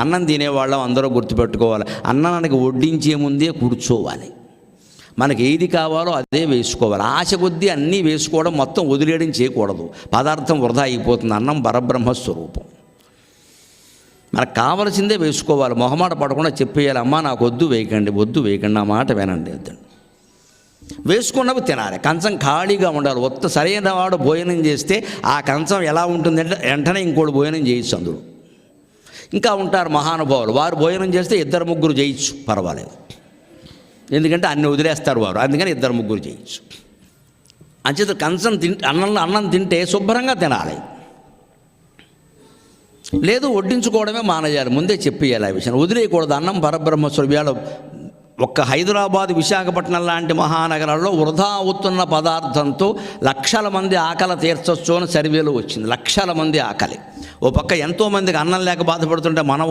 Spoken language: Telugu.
అన్నం తినేవాళ్ళం అందరూ గుర్తుపెట్టుకోవాలి, అన్నానికి వడ్డించే ముందే కూర్చోవాలి. మనకి ఏది కావాలో అదే వేసుకోవాలి. ఆశ కొద్దీ అన్నీ వేసుకోవడం, మొత్తం వదిలేయడం చేయకూడదు. పదార్థం వృధా అయిపోతుంది. అన్నం పరబ్రహ్మస్వరూపం. మనకు కావలసిందే వేసుకోవాలి. మొహమాట పడకుండా చెప్పేయాలి, అమ్మా నాకు వద్దు వేయకండి, వద్దు వేయకండి, నా మాట వినండి వద్దండి. వేసుకున్నవి తినాలి. కంచం ఖాళీగా ఉండాలి. ఒక్క సరైన వాడు భోజనం చేస్తే ఆ కంచం ఎలా ఉంటుందంటే వెంటనే ఇంకోటి భోజనం చేయొచ్చు. అందులో ఇంకా ఉంటారు మహానుభావులు, వారు భోజనం చేస్తే 2-3 చేయొచ్చు, పర్వాలేదు. ఎందుకంటే అన్ని వదిలేస్తారు వారు, అందుకని 2-3 చేయొచ్చు. అంచేత కంచం అన్నం తింటే శుభ్రంగా తినాలి. లేదు వడ్డించుకోవడమే మానేయాలి. ముందే చెప్పేయాలి ఆ విషయం, వదిలేయకూడదు. అన్నం పరబ్రహ్మస్వరూపం. ఒక్క హైదరాబాద్, విశాఖపట్నం లాంటి మహానగరాల్లో వృధా అవుతున్న పదార్థంతో లక్షల మంది ఆకలి తీర్చొచ్చు అని సర్వేలో వచ్చింది. లక్షల మంది ఆకలి. ఓ పక్క ఎంతోమందికి అన్నం లేక బాధపడుతుంటే మనం